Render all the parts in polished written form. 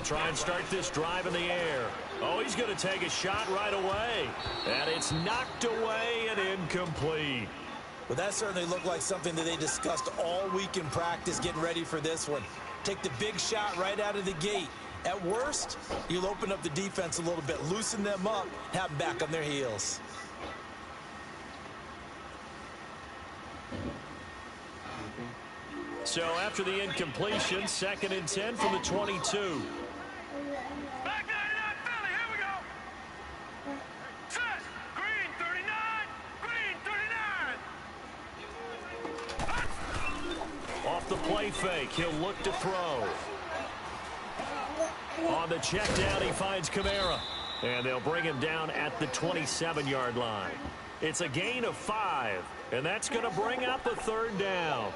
try and start this drive in the air. Oh, he's going to take a shot right away. And it's knocked away and incomplete. Well, that certainly looked like something that they discussed all week in practice getting ready for this one. Take the big shot right out of the gate. At worst, you'll open up the defense a little bit, loosen them up, have them back on their heels. So after the incompletion, 2nd and 10 from the 22. Back 99, Philly, here we go. Set, green 39, green 39. Off the play fake, he'll look to throw. On the check down, he finds Kamara. And they'll bring him down at the 27-yard line. It's a gain of 5, and that's going to bring up a 3rd down.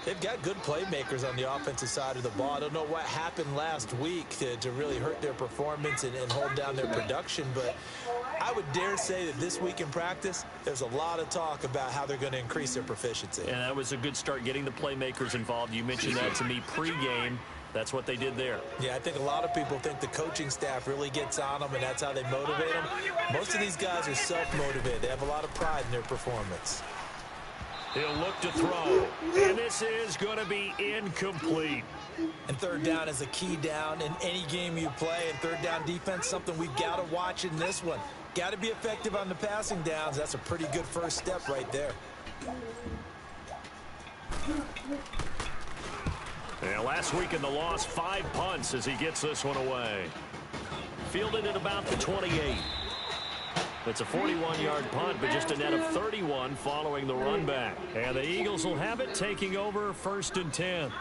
They've got good playmakers on the offensive side of the ball. I don't know what happened last week to really hurt their performance and hold down their production, but I would dare say that this week in practice, there's a lot of talk about how they're going to increase their proficiency. And that was a good start getting the playmakers involved. You mentioned that to me pregame. That's what they did there. Yeah, I think a lot of people think the coaching staff really gets on them, and that's how they motivate them. Most of these guys are self-motivated. They have a lot of pride in their performance. He'll look to throw, and this is going to be incomplete. And 3rd down is a key down in any game you play. And 3rd down defense, something we've got to watch in this one. Got to be effective on the passing downs. That's a pretty good first step right there. Yeah, last week in the loss, 5 punts as he gets this one away. Fielded at about the 28. It's a 41-yard punt, but just a net of 31 following the run back. And the Eagles will have it, taking over 1st and 10.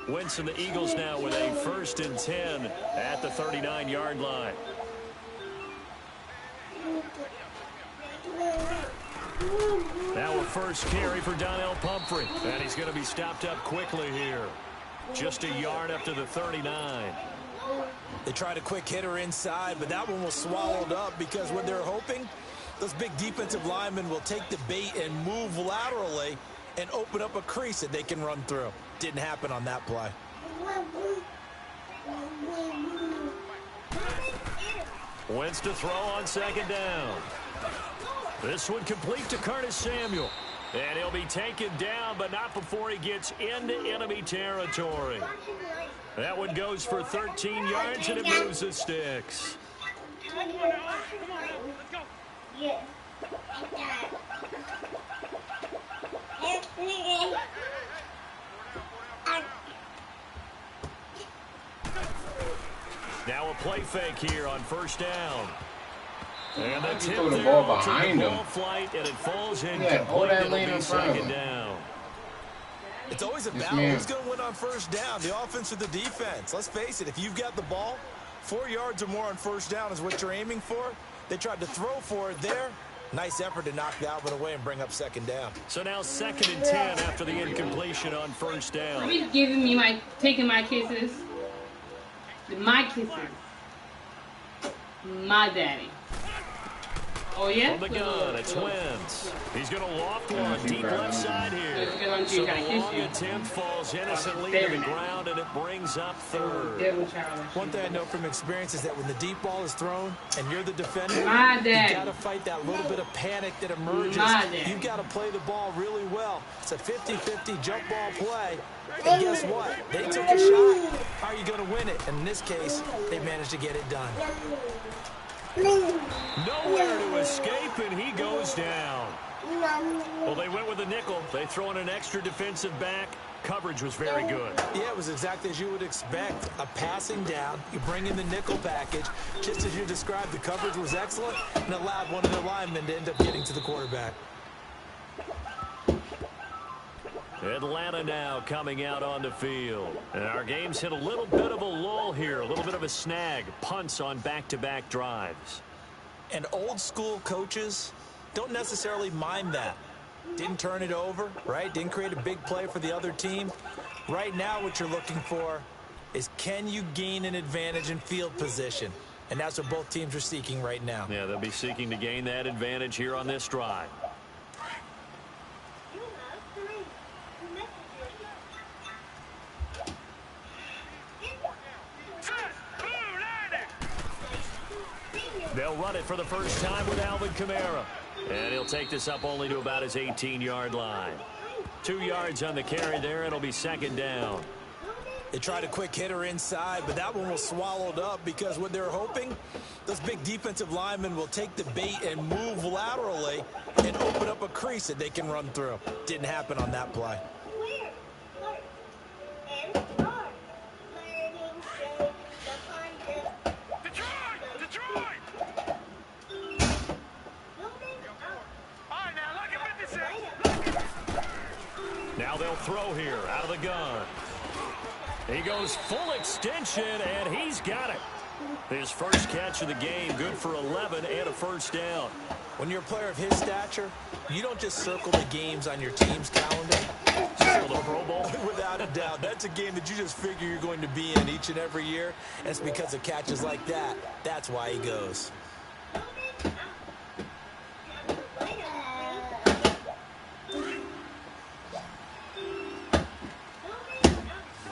Winston, the Eagles now with a 1st and 10 at the 39-yard line. Now a first carry for Donnell Pumphrey. And he's going to be stopped up quickly here. Just a yard up to the 39. They tried a quick hitter inside, but that one was swallowed up because what they're hoping, those big defensive linemen will take the bait and move laterally and open up a crease that they can run through. Didn't happen on that play. Wentz to throw on 2nd down. This one complete to Curtis Samuel. And he'll be taken down, but not before he gets into enemy territory. That one goes for 13 yards, and it moves the sticks. Now a play fake here on 1st down. And the tip the ball behind him. Flight, and it falls in all that complete. lane It'll in be front of 2nd him. down. It's always a battle. Who's going to win on 1st down, the offense or the defense? Let's face it, if you've got the ball, 4 yards or more on 1st down is what you're aiming for. They tried to throw for it there. Nice effort to knock that one away and bring up 2nd down. So now 2nd and 10 after the incompletion on 1st down. He's giving me taking my kisses. My kisses. My daddy. Oh, yeah? From the gun, it's Wentz. He's going to loft one deep left side here. So the long attempt falls innocently to the ground, and it brings up 3rd. One thing I know from experience is that when the deep ball is thrown and you're the defender, you got to fight that little bit of panic that emerges. You've got to play the ball really well. It's a 50-50 jump ball play. And guess what? They took a shot. How are you going to win it? And in this case, they managed to get it done. Nowhere to escape, and he goes down. Well, they went with a nickel. They throw in an extra defensive back. Coverage was very good. Yeah, it was exactly as you would expect. A passing down. You bring in the nickel package. Just as you described, the coverage was excellent and allowed one of the linemen to end up getting to the quarterback. Atlanta now coming out on the field. And our game's hit a little bit of a lull here, a little bit of a snag. Punts on back-to-back drives. And old school coaches don't necessarily mind that. Didn't turn it over, right? Didn't create a big play for the other team. Right now what you're looking for is, can you gain an advantage in field position? And that's what both teams are seeking right now. Yeah, they'll be seeking to gain that advantage here on this drive. They'll run it for the first time with Alvin Kamara. And he'll take this up only to about his 18-yard line. 2 yards on the carry there. It'll be second down. They tried a quick hitter inside, but that one was swallowed up because what they're hoping, those big defensive linemen will take the bait and move laterally and open up a crease that they can run through. Didn't happen on that play. Now they'll throw here out of the gun. He goes full extension, and he's got it. His first catch of the game, good for 11 and a first down. When you're a player of his stature, you don't just circle the games on your team's calendar. Circle the Pro Bowl? Without a doubt. That's a game that you just figure you're going to be in each and every year. And it's because of catches like that. That's why he goes.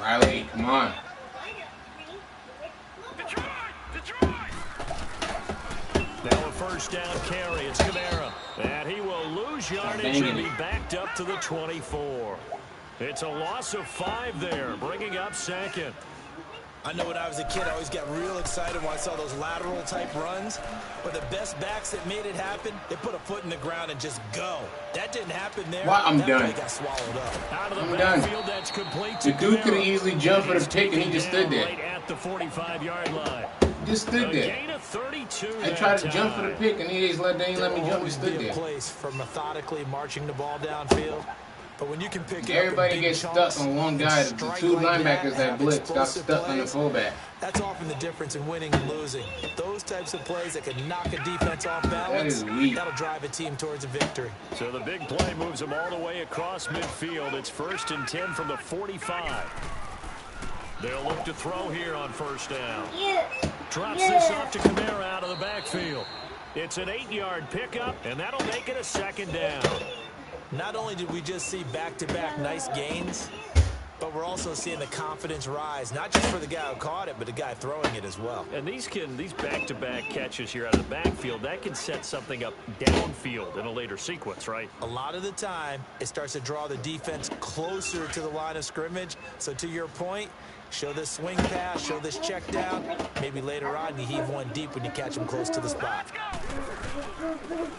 Riley, come on. Now a first down carry. It's Kamara. And he will lose yardage and be backed up to the 24. It's a loss of 5 there, bringing up second. I know when I was a kid, I always got real excited when I saw those lateral type runs. But the best backs that made it happen, they put a foot in the ground and just go. That didn't happen there. Well, I'm done. That got swallowed up. Out of the I'm backfield, done. That's complete The to dude could Kamara. have easily jumped for the pick, and he just stood there. Right at the 45-yard line. Just stood A there. gain of 32 I tried to jump for the pick, and he just they ain't let me jump. He stood Be a there. place for methodically marching the ball downfield. But when you can pick it Everybody up in gets big stuck chunks on one and guy. The strike 2 like linebackers that have blitz got explosive stuck on the plays, fullback. That's often the difference in winning and losing. Those types of plays that can knock a defense off balance, That is weak. that'll drive a team towards a victory. So the big play moves them all the way across midfield. It's 1st and 10 from the 45. They'll look to throw here on first down. Drops this off to Kamara out of the backfield. It's an 8-yard pickup, and that'll make it a second down. Not only did we just see back-to-back nice gains, but we're also seeing the confidence rise, not just for the guy who caught it, but the guy throwing it as well. And these back-to-back catches here out of the backfield, that can set something up downfield in a later sequence, right? A lot of the time, it starts to draw the defense closer to the line of scrimmage. So to your point, show this swing pass, show this check down. Maybe later on you heave one deep when you catch him close to the spot.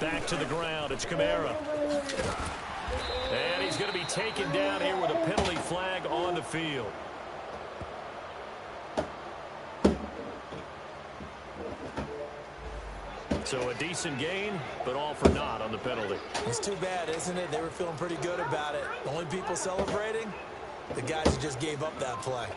Back to the ground, it's Kamara. And he's going to be taken down here with a penalty flag on the field. So a decent gain, but all for naught on the penalty. It's too bad, isn't it? They were feeling pretty good about it. The only people celebrating, the guys who just gave up that play.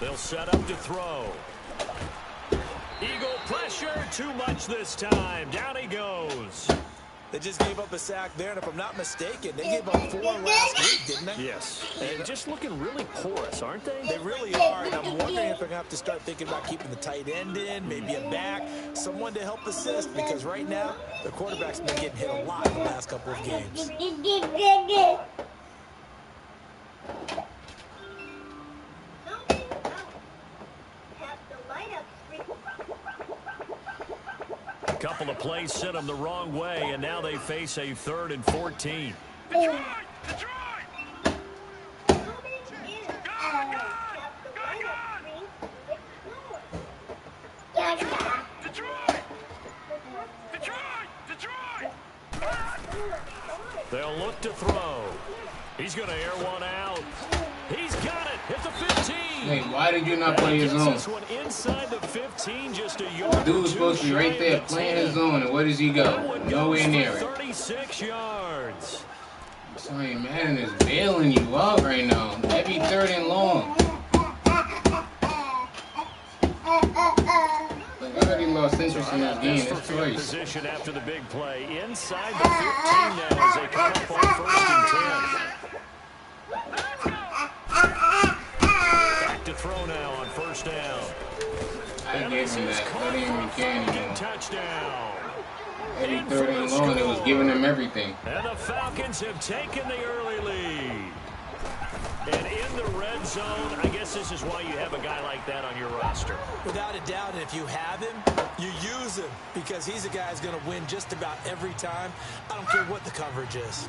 They'll set up to throw. Eagle pressure, too much this time. Down he goes. They just gave up a sack there, and if I'm not mistaken, they gave up 4 last week, didn't they? Yes. And just looking really porous, aren't they? They really are, and I'm wondering if they're going to have to start thinking about keeping the tight end in, maybe a back, someone to help assist, because right now, their quarterback's been getting hit a lot in the last couple of games. Couple of plays sent them the wrong way, and now they face a 3rd and 14. They'll look to throw. He's going to air one out. He's got it at the 15. Hey, why did you not play his zone? This one inside the 15, just a yard. Dude was supposed to be right there playing his zone, and where does he go? Nowhere near it. 36 yards. Sorry, Madden is bailing you out right now. Every third and long. Like, I already lost interest in this game. It's twice. Position after the big play inside the 15 now as they come up on 1st and 10. Back to throw now on 1st down. I gave him that. That ain't even can anymore. Touchdown. Every third and long, it was giving him everything. And the Falcons have taken the early lead. And in the red zone, I guess this is why you have a guy like that on your roster. Without a doubt, and if you have him, you use him because he's a guy who's going to win just about every time. I don't care what the coverage is.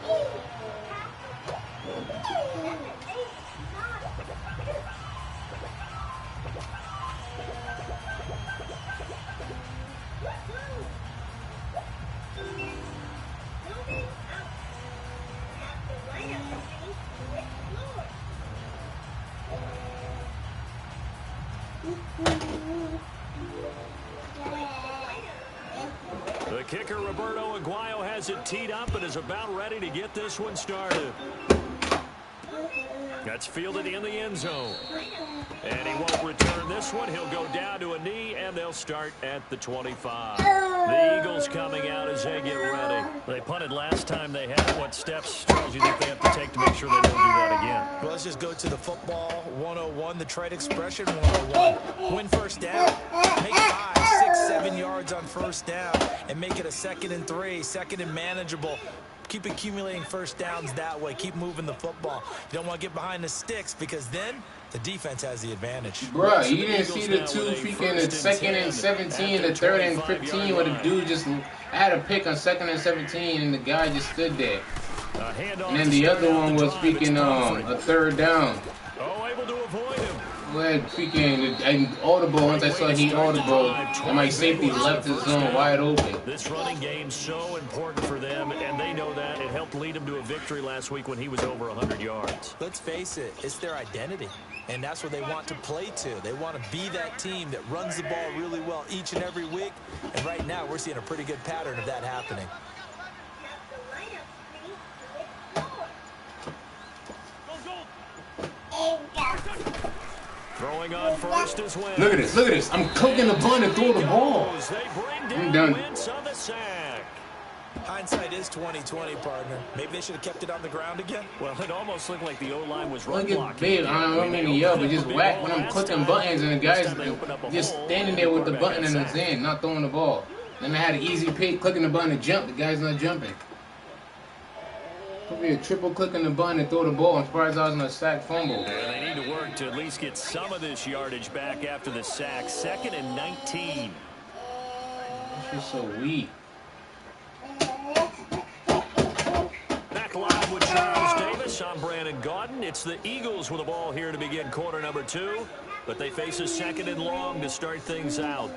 The kicker, Roberto Aguayo, has it teed up and is about ready to get this one started. That's fielded in the end zone. And he won't return this one. He'll go down to a knee, and they'll start at the 25. The Eagles coming out as they get ready. They punted last time they had it. What steps, Charles, you think they have to take to make sure they don't do that again? Well, let's just go to the football 101, the trade expression 101. Win 1st down. Make 5, 6, 7 yards on 1st down and make it a 2nd and 3, 2nd and manageable. Keep accumulating 1st downs that way. Keep moving the football. You don't want to get behind the sticks because then the defense has the advantage. Bruh, you didn't see the two freaking the 2nd and 17, the 3rd and 15 where the dude just had a pick on 2nd and 17 and the guy just stood there. And then the other one was freaking a 3rd down. Oh, able to avoid him. Where freaking audible, once I saw he audible, and my safety left his zone wide open. This running game's so important for them, and they know that. It helped lead them to a victory last week when he was over 100 yards. Let's face it, it's their identity, and that's what they want to play to. They want to be that team that runs the ball really well each and every week, and right now we're seeing a pretty good pattern of that happening. Throwing on 1st as well. Look at this, look at this. I'm cooking the bun and throw the ball. I'm done. Hindsight is 20/20, partner. Maybe they should have kept it on the ground again. Well, it almost looked like the O-line was run Look at blocking. big. I don't mean to yell, but just whack when I'm clicking buttons and the guy's just standing there with the button in his hand, not throwing the ball. Then I had an easy pick, clicking the button to jump. The guy's not jumping. Could be a triple click on the button and throw the ball. I'm surprised I was in a sack fumble. And they need to work to at least get some of this yardage back after the sack. 2nd and 19. It's just so weak. Back live with Charles Davis. I'm Brandon Gaudin. It's the Eagles with the ball here to begin quarter number 2. But they face a 2nd and long to start things out.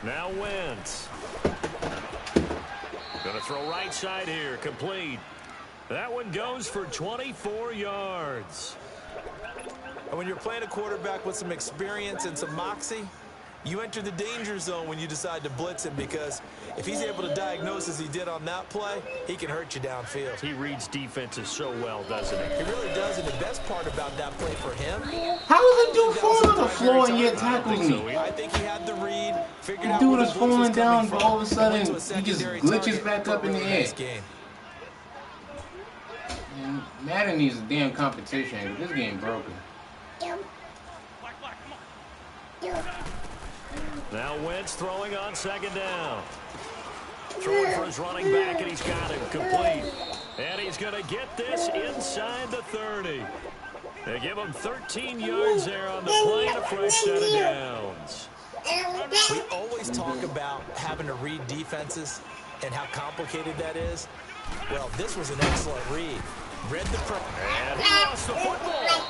Now Wentz. Going to throw right side here. Complete. That one goes for 24 yards. And when you're playing a quarterback with some experience and some moxie, you enter the danger zone when you decide to blitz him because if he's able to diagnose as he did on that play, he can hurt you downfield. He reads defenses so well, doesn't he? He really does, and the best part about that play for him... How is a dude falling on the floor and yet tackles me? I think he had the read, figured out... The dude is falling down, but all of a sudden, he just glitches back up in the air. Man, Madden needs a damn competition. This game broken. Now Wentz throwing on 2nd down. Throwing for his running back, and he's got him complete. And he's going to get this inside the 30. They give him 13 yards there on the play and a fresh set of downs. We always talk about having to read defenses and how complicated that is. Well, this was an excellent read. Read the front. And he lost the football.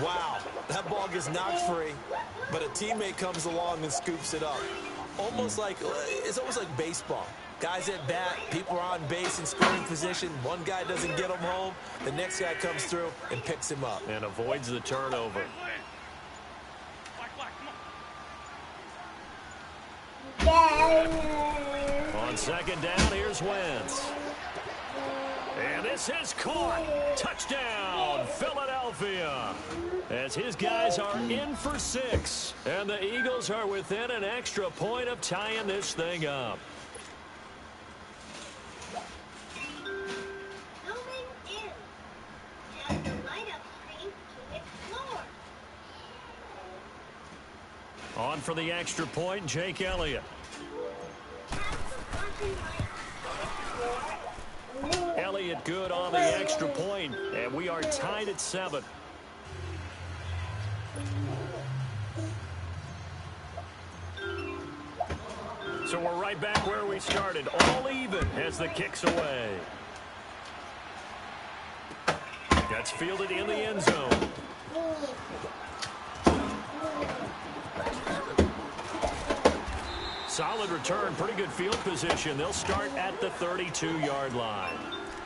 Wow, that ball gets knocked free, but a teammate comes along and scoops it up. It's almost like baseball. Guys at bat, people are on base in scoring position. One guy doesn't get him home. The next guy comes through and picks him up. And avoids the turnover. On second down, here's Wentz. And this is caught. Touchdown, Philadelphia. As his guys are in for 6. And the Eagles are within an extra point of tying this thing up. On for the extra point, Jake Elliott. Elliott good on the extra point, and we are tied at 7. So we're right back where we started, all even as the kick's away. That's fielded in the end zone. Solid return, pretty good field position. They'll start at the 32-yard line.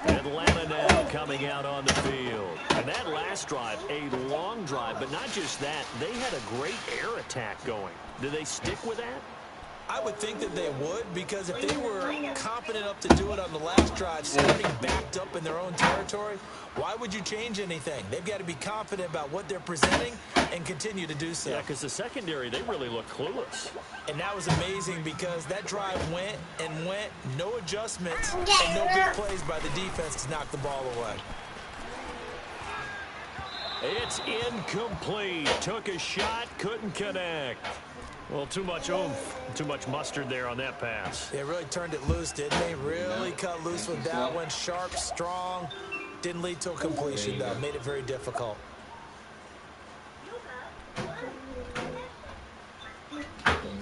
Atlanta now coming out on the field. And that last drive, a long drive, but not just that. They had a great air attack going. Do they stick with that? I would think that they would, because if they were confident enough to do it on the last drive, starting backed up in their own territory, why would you change anything? They've got to be confident about what they're presenting and continue to do so. Yeah, because the secondary, they really look clueless. And that was amazing because that drive went and went, no adjustments, and no big plays by the defense to knock the ball away. It's incomplete. Took a shot, couldn't connect. Well, too much oomph, too much mustard there on that pass. They really turned it loose, didn't they? Really cut loose with that one. Sharp, strong. Didn't lead to a completion, though. Made it very difficult.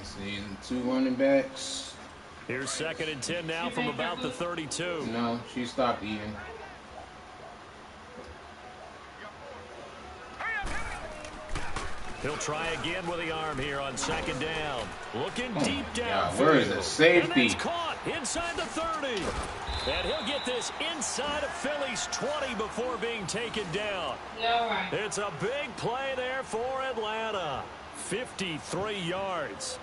Season 2 running backs. Here's 2nd and 10 now from about the 32. No, she stopped eating. He'll try again with the arm here on 2nd down. Looking deep down. Where is the safety? And that's caught inside the 30. And he'll get this inside of Philly's 20 before being taken down. All right. It's a big play there for Atlanta. 53 yards.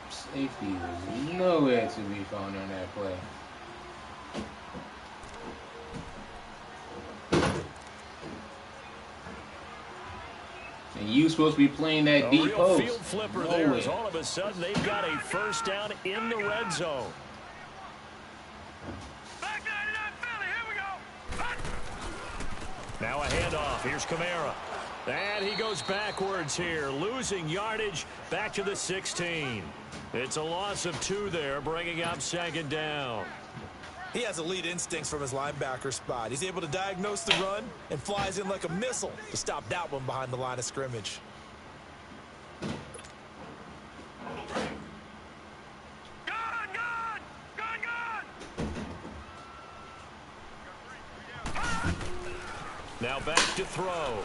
Safety was nowhere to be found on that play. And you supposed to be playing that deep post. Field flipper there is all of a sudden they've got a first down in the red zone. Now a handoff. Here's Kamara. And he goes backwards here, losing yardage back to the 16. It's a loss of 2 there, bringing up 2nd down. He has elite instincts from his linebacker spot. He's able to diagnose the run and flies in like a missile to stop that one behind the line of scrimmage. Now back to throw.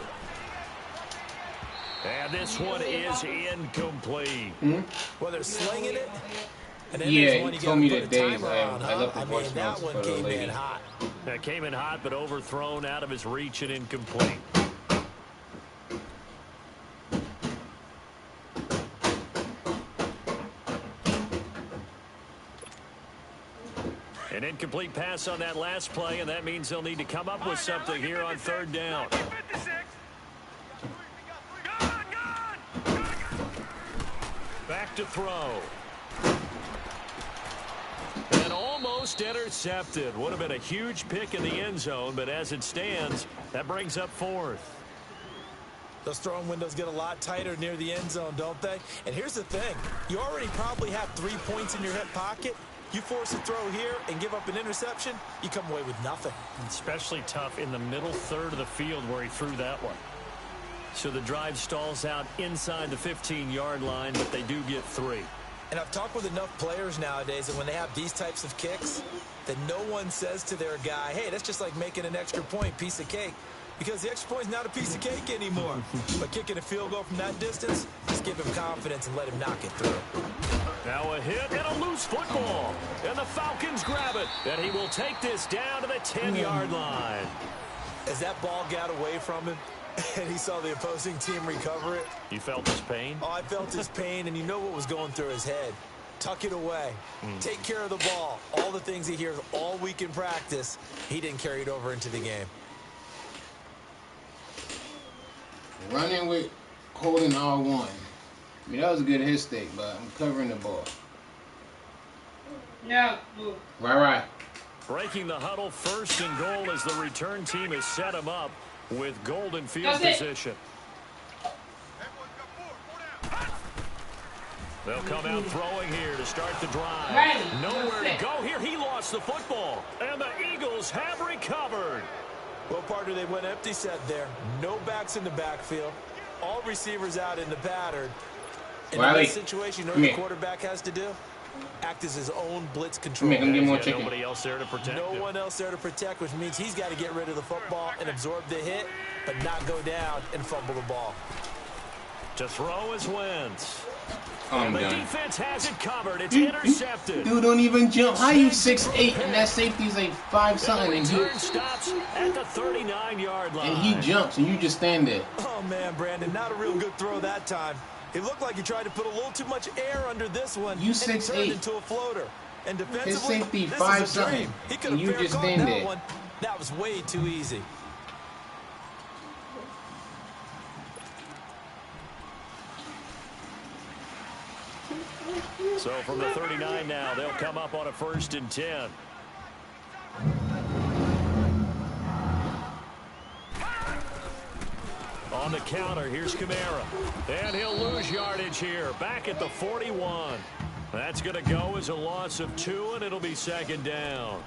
And this one is incomplete. Well, they're slinging it. And then yeah, one he you told me put the a days. timer on, I left the that voicemails one for the came lady. in hot. That came in hot, but overthrown out of his reach and incomplete. An incomplete pass on that last play, and that means they'll need to come up with something here on 3rd down. Back to throw. And almost intercepted. Would have been a huge pick in the end zone, but as it stands, that brings up 4th. Those throwing windows get a lot tighter near the end zone, don't they? And here's the thing. You already probably have 3 points in your hip pocket. You force a throw here and give up an interception, you come away with nothing. Especially tough in the middle third of the field where he threw that one. So the drive stalls out inside the 15-yard line, but they do get 3. And I've talked with enough players nowadays that when they have these types of kicks, that no one says to their guy, hey, that's just like making an extra point, piece of cake. Because the extra point is not a piece of cake anymore. But kicking a field goal from that distance, just give him confidence and let him knock it through. Now a hit and a loose football. And the Falcons grab it. And he will take this down to the 10-yard line. As that ball got away from him, and he saw the opposing team recover it. You felt his pain? Oh, I felt his pain, and you know what was going through his head. Tuck it away. Take care of the ball. All the things he hears all week in practice, he didn't carry it over into the game. Running with holding R1. I mean, that was a good hit stick, but I'm covering the ball. Yeah. Right. Breaking the huddle, 1st and goal as the return team has set him up with golden field position. They'll come out throwing here to start the drive. Nowhere to go here. He lost the football. And the Eagles have recovered. Well, partner, they went empty set there. No backs in the backfield. All receivers out in the pattern. In this situation, you know what the quarterback has to do? Act as his own blitz control. Get more chicken. Nobody else there to protect him. No one else there to protect, which means he's got to get rid of the football and absorb the hit, but not go down and fumble the ball. To throw is Wentz. I'm the done. defense has it covered. It's intercepted. Dude, don't even jump. How you 6'8" and that safety's like 5-something? And he stops at the 39-yard line. And he jumps and you just stand there. Oh man, Brandon, not a real good throw that time. It looked like he tried to put a little too much air under this one. You and 6'8". turned into a floater. And defensively, his safety this 5-something. He could And have you just caught stand that there. one. That was way too easy. So from the 39 now, they'll come up on a 1st and 10. On the counter, here's Kamara. And he'll lose yardage here, back at the 41. That's going to go as a loss of 2, and it'll be 2nd down.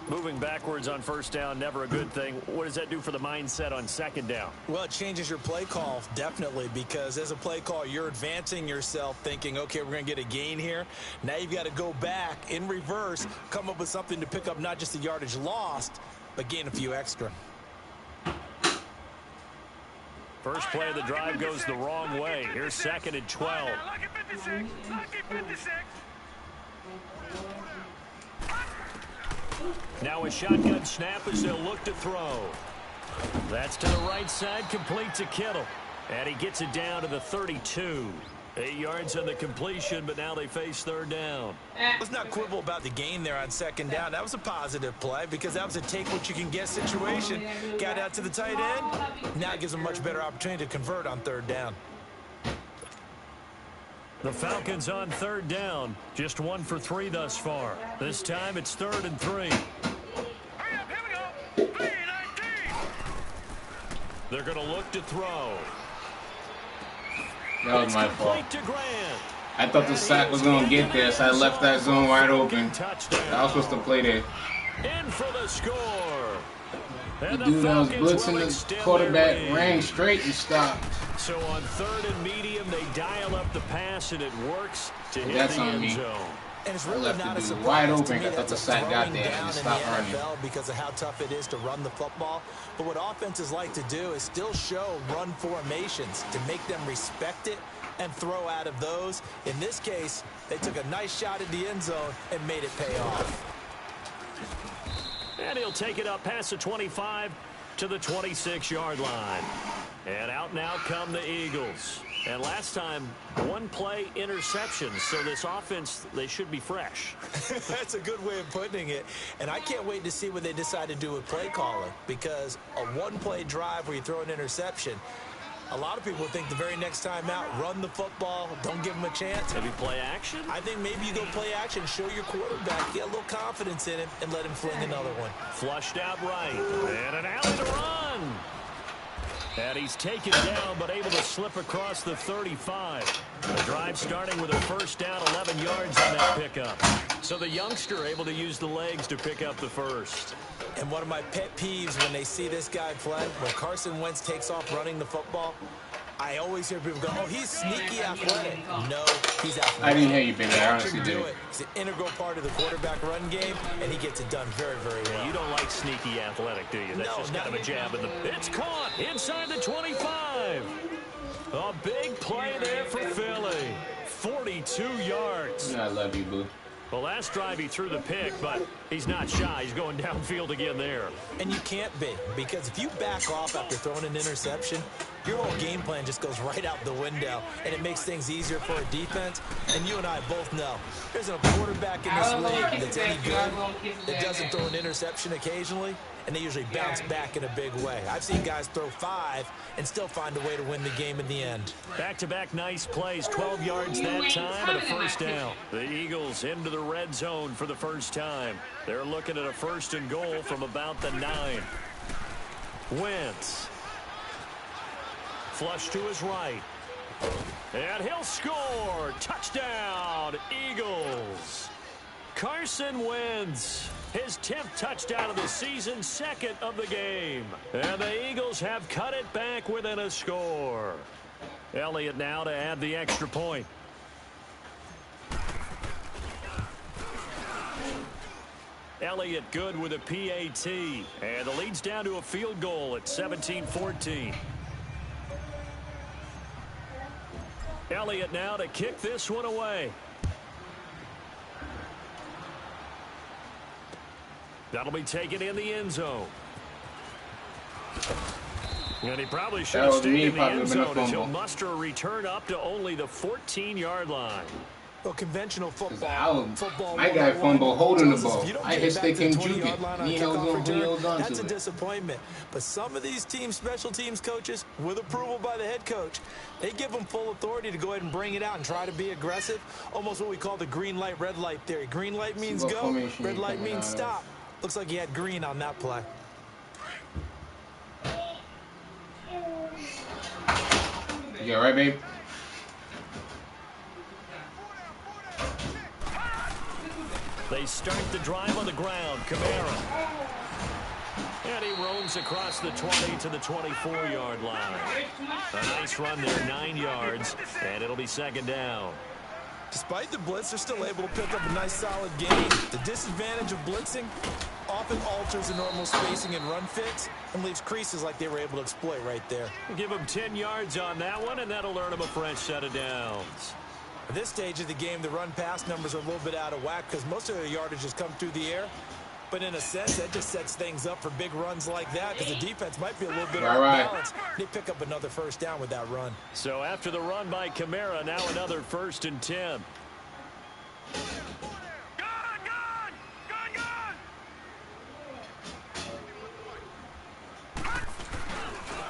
Moving backwards on 1st down, never a good thing. What does that do for the mindset on 2nd down? Well, it changes your play call, definitely, because as a play call, you're advancing yourself thinking, okay, we're going to get a gain here. Now you've got to go back in reverse, come up with something to pick up not just the yardage lost, but gain a few extra. First play of the drive goes the wrong way. Here's 2nd and 12. Lucky 56. Lucky 56. Now a shotgun snap as they'll look to throw. That's to the right side, complete to Kittle. And he gets it down to the 32. 8 yards on the completion, but now they face 3rd down. Let's not quibble about the gain there on 2nd down. That was a positive play because that was a take-what-you-can-get situation. Got out to the tight end. Now it gives them a much better opportunity to convert on 3rd down. The Falcons on 3rd down. Just 1 for 3 thus far. This time it's 3rd and 3. Hurry up, here we go. 3-19. They're going to look to throw. That was my fault. To Grant. I thought the sack was going to get there, so I left that zone wide open. Touchdown. I was supposed to play there. In for the score. And The dude that was blitzing the extend quarterback their lead. ran straight and stopped. So on 3rd and medium, they dial up the pass, and it works to hit That's the on end me. zone. And it's I really left not the a dude surprise wide to open. me. I thought That's the a sack got throwing there and down he in stopped the running. NFL because of how tough it is to run the football. But what offenses like to do is still show run formations to make them respect it and throw out of those. In this case, they took a nice shot at the end zone and made it pay off. And he'll take it up past the 25 to the 26-yard line. And out now come the Eagles. And last time, 1 play interception. So this offense, they should be fresh. That's a good way of putting it. And I can't wait to see what they decide to do with play calling. Because a 1-play drive where you throw an interception, a lot of people think the very next time out, run the football, don't give them a chance. Maybe play action? I think maybe you go play action, show your quarterback, get a little confidence in him, and let him fling another one. Flushed out right. And an alley to run. And he's taken down, but able to slip across the 35. The drive starting with a 1st down, 11 yards on that pickup. So the youngster able to use the legs to pick up the first. And one of my pet peeves when they see this guy play, when Carson Wentz takes off running the football, I always hear people go, oh, he's sneaky athletic. No, he's athletic. I didn't hear you, baby. I honestly do it. He's an integral part of the quarterback run game, and he gets it done very, very well. You don't like sneaky athletic, do you? That's just kind of a jab in the... It's caught inside the 25. A big play there for Philly. 42 yards. I love you, boo. Well, last drive he threw the pick, but he's not shy. He's going downfield again there. And you can't be, because if you back off after throwing an interception, your whole game plan just goes right out the window, and it makes things easier for a defense. And you and I both know there's a quarterback in this league that's any good that doesn't throw an interception occasionally, and they usually bounce back in a big way. I've seen guys throw 5 and still find a way to win the game in the end. Back-to-back nice plays, 12 yards that time and a first down. The Eagles into the red zone for the first time. They're looking at a 1st and goal from about the 9. Wentz. Flush to his right. And he'll score. Touchdown, Eagles. Carson Wentz. His 10th touchdown of the season, 2nd of the game. And the Eagles have cut it back within a score. Elliott now to add the extra point. Elliott good with a PAT. And the lead's down to a field goal at 17-14. Elliott now to kick this one away. That'll be taken in the end zone. And he probably should have stayed in the end zone as he'll muster a return up to only the 14-yard line. Well, conventional football, my guy fumble holding the ball. I just think him juke it. That's a disappointment. But some of these teams, special teams coaches, with approval by the head coach, they give them full authority to go ahead and bring it out and try to be aggressive. Almost what we call the green light, red light theory. Green light means go, red light means stop. Looks like he had green on that play. You all right, babe? They start the drive on the ground. Kamara. And he roams across the 20 to the 24-yard line. A nice run there, 9 yards, and it'll be 2nd down. Despite the blitz, they're still able to pick up a nice, solid gain. The disadvantage of blitzing often alters the normal spacing and run fits and leaves creases like they were able to exploit right there. Give them 10 yards on that one, and that'll earn them a fresh set of downs. At this stage of the game, the run-pass numbers are a little bit out of whack because most of their yardage has come through the air. But in a sense, that just sets things up for big runs like that because the defense might be a little bit off balance. They pick up another 1st down with that run. So after the run by Kamara, now another 1st and 10.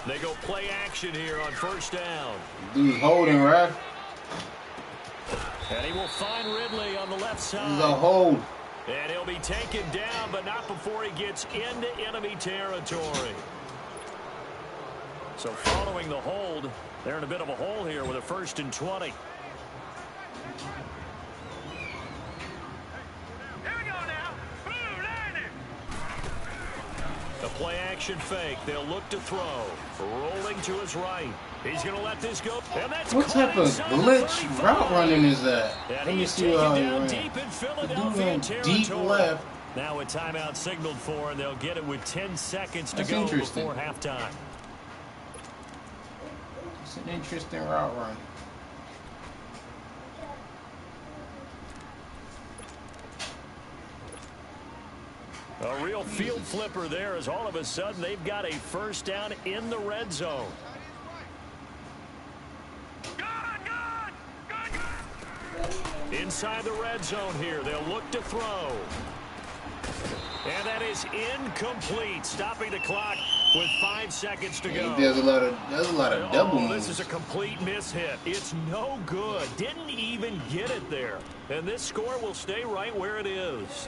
They go play action here on 1st down. Dude's holding, right? And he will find Ridley on the left side. He's a hold. And he'll be taken down, but not before he gets into enemy territory. So following the hold, they're in a bit of a hole here with a 1st and 20. Here we go now. Blue landing. A play action fake. They'll look to throw. Rolling to his right. He's going to let this go. And that's what type of glitch route running is that? Let me see how he ran. Deep in Philadelphia deep left. Now a timeout signaled for, and they'll get it with 10 seconds to go before halftime. It's an interesting route run. A real field flipper there as all of a sudden they've got a 1st down in the red zone. Inside the red zone here, they'll look to throw. And that is incomplete, stopping the clock with 5 seconds to go. There's a lot of double moves. This is a complete mishit. It's no good. Didn't even get it there. And this score will stay right where it is.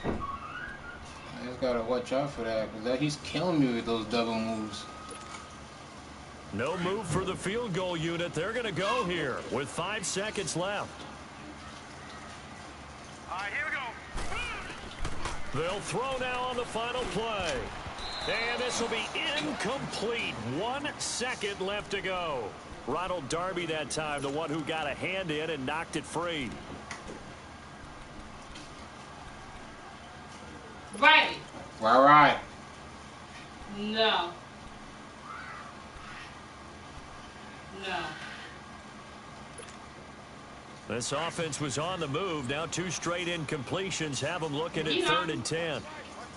I just gotta watch out for that because he's killing me with those double moves. No move for the field goal unit. They're going to go here with 5 seconds left. All right, here we go. They'll throw now on the final play. And this will be incomplete. 1 second left to go. Ronald Darby that time, the one who got a hand in and knocked it free. Right. All right. No. No. This offense was on the move. Now 2 straight incompletions have them looking at 3rd and 10.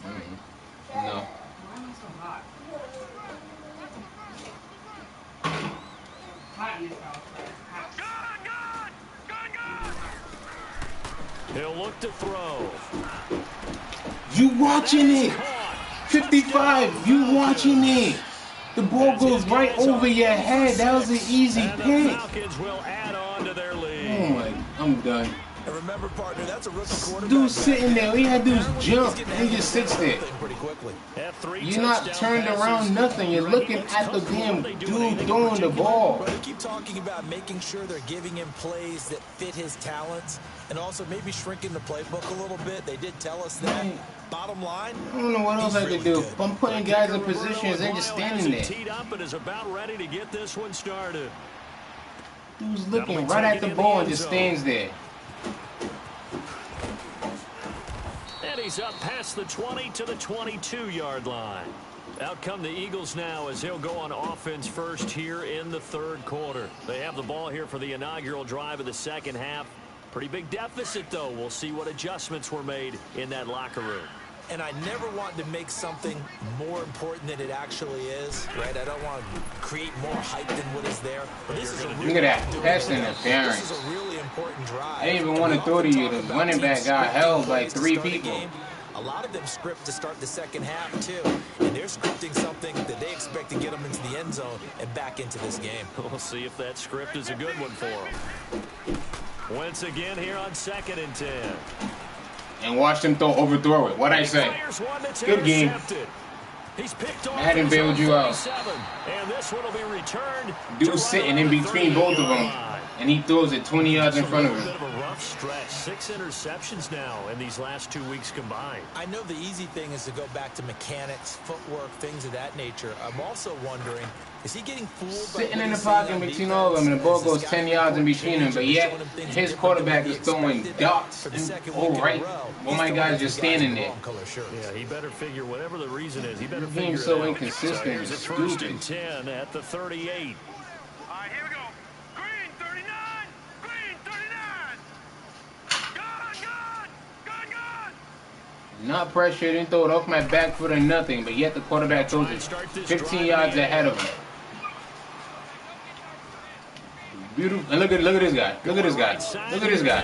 No. Why am I so hot? Hot in this house. Hot. He'll look to throw. You watching it? 55. You watching it? The ball goes right over your head. That was an easy pick. Falcons will add on to their lead. Oh my, I'm done. And remember, partner, that's a rookie quarterback. Dude sitting there. All he had to do is jump. And he just sits there. Pretty quickly. You're not turned around nothing. You're looking at the damn dude throwing the ball. But we keep talking about making sure they're giving him plays that fit his talents and also maybe shrinking the playbook a little bit. They did tell us that. Bottom line, I don't know what else I could do. If I'm putting guys in positions, they're just standing there. Teed up and is about ready to get this one started. Dude's looking right at the ball and just stands there. And he's up past the 20 to the 22-yard line. Out come the Eagles now as they'll go on offense first here in the 3rd quarter. They have the ball here for the inaugural drive of the 2nd half. Pretty big deficit, though. We'll see what adjustments were made in that locker room. and I never want to make something more important than it actually is, right? I don't want to create more hype than what is there. But this is a really Look at that pass interference. This is a really important drive. I didn't even want to throw to you. The running back got held by 3 people. A lot of them script to start the second half, too. And they're scripting something that they expect to get them into the end zone and back into this game. We'll see if that script is a good one for them. Once again here on 2nd and 10. And watch them overthrow it. What'd I say? Good game. I hadn't bailed you out. And this one will be returned. Dude's sitting in between both of them. And he throws it 20 yards in front of him. A bit of a rough stretch. 6 interceptions now in these last 2 weeks combined. I know the easy thing is to go back to mechanics, footwork, things of that nature. I'm also wondering, is he getting fooled? Sitting in the pocket between all of them, and the ball goes 10 yards in between them, but yet his quarterback is throwing darts. Oh, right. Well, my guy's just standing there. Yeah, he better figure whatever the reason is. He better figure Being it so out. inconsistent So here's is a 1st stupid. and 10 at the 38. All right, here we go. Green, 39. Green, 39. Gone. Not pressured, didn't throw it off my back foot or nothing, but yet the quarterback throws it 15 yards ahead of him. Beautiful. And look at this guy. Look at this guy. Look at this guy.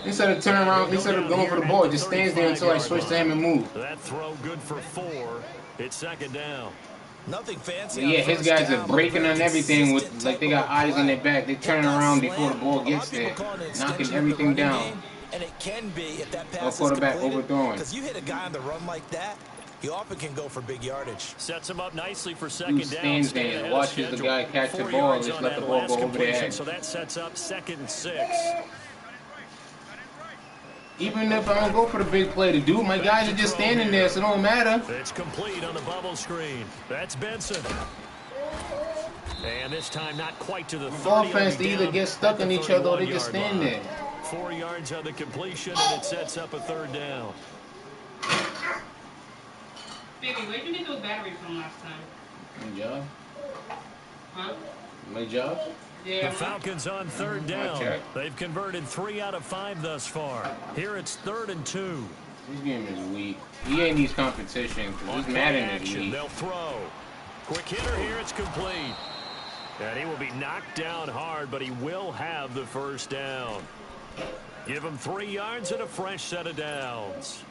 Instead of turning around, instead of going for the ball, just stands there until I switch to him and move. That throw good for 4. It's 2nd down. Nothing fancy. But yeah, his guys are breaking on everything with like they got eyes on their back. They turning around before the ball gets there, knocking everything down. And it can be if that pass is quarterback completed, overthrowing. because you hit a guy on the run like that, he often can go for big yardage. Sets him up nicely for 2nd Who down. stands there and watches the guy catch the ball and just let the ball go over their head. So that sets up 2nd and 6. Even if I don't go for the big play to do, my guys are just standing there, so it don't matter. It's complete on the bubble screen. That's Benson. And this time not quite to the 30. Offense, they either get stuck in each other or they just stand there. 4 yards on the completion, and it sets up a 3rd down. Baby, where'd you get those batteries from last time? My job. Huh? My job. Yeah. The Falcons on 3rd down. Okay. They've converted 3 out of 5 thus far. Here it's 3rd and 2. This game is weak. He ain't needs competition because he's mad in this league. They'll throw. Quick hitter here, it's complete. And he will be knocked down hard, but he will have the 1st down. Give him 3 yards and a fresh set of downs.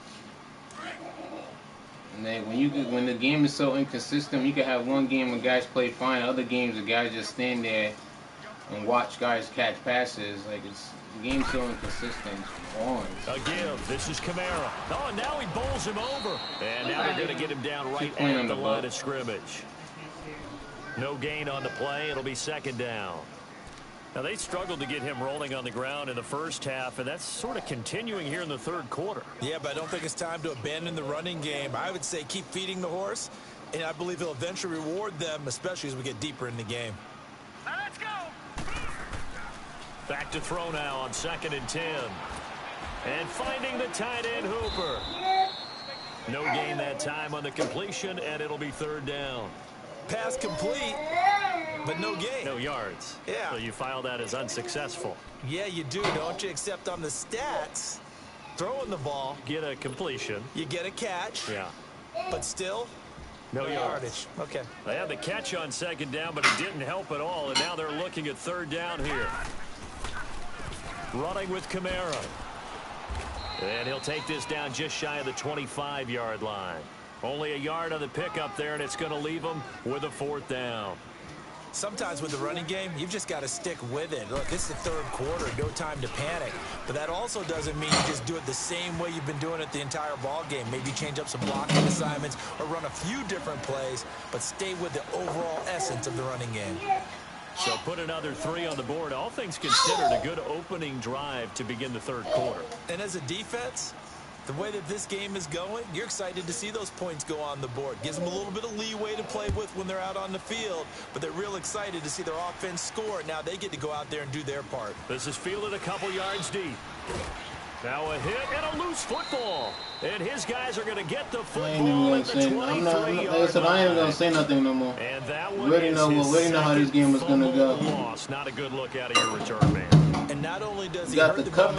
And then when the game is so inconsistent, you can have one game where guys play fine, other games where guys just stand there and watch guys catch passes. Like the game's so inconsistent. It's boring. A give. This is Kamara. Oh, and now he bowls him over. And now they're going to get him down right at the line of scrimmage. No gain on the play. It'll be second down. Now, they struggled to get him rolling on the ground in the first half, and that's sort of continuing here in the third quarter. Yeah, but I don't think it's time to abandon the running game. I would say keep feeding the horse, and I believe he'll eventually reward them, especially as we get deeper in the game. Now let's go. Back to throw now on 2nd and 10. And finding the tight end Hooper. No gain that time on the completion, and it'll be third down. Pass complete, but no gain. No yards. Yeah. So you file that as unsuccessful. Yeah, you do, don't you? Except on the stats, throwing the ball. Get a completion. You get a catch. Yeah. But still, no yardage. Okay. They had the catch on 2nd down, but it didn't help at all, and now they're looking at 3rd down here. Running with Kamara. And he'll take this down just shy of the 25-yard line. Only a yard on the pickup there, and it's going to leave them with a 4th down. Sometimes with the running game, you've just got to stick with it. Look, this is the 3rd quarter, no time to panic. But that also doesn't mean you just do it the same way you've been doing it the entire ball game. Maybe change up some blocking assignments or run a few different plays, but stay with the overall essence of the running game. So put another 3 on the board. All things considered, a good opening drive to begin the 3rd quarter. And as a defense, the way that this game is going, you're excited to see those points go on the board. Gives them a little bit of leeway to play with when they're out on the field, but they're real excited to see their offense score. Now they get to go out there and do their part. This is fielded a couple yards deep. Now a hit and a loose football. And his guys are going to get the football at the 23-yard line. I ain't going to say nothing no more. And that we already know how this game was going to go. Loss. Not a good look out of your return man. And not only does he got the cover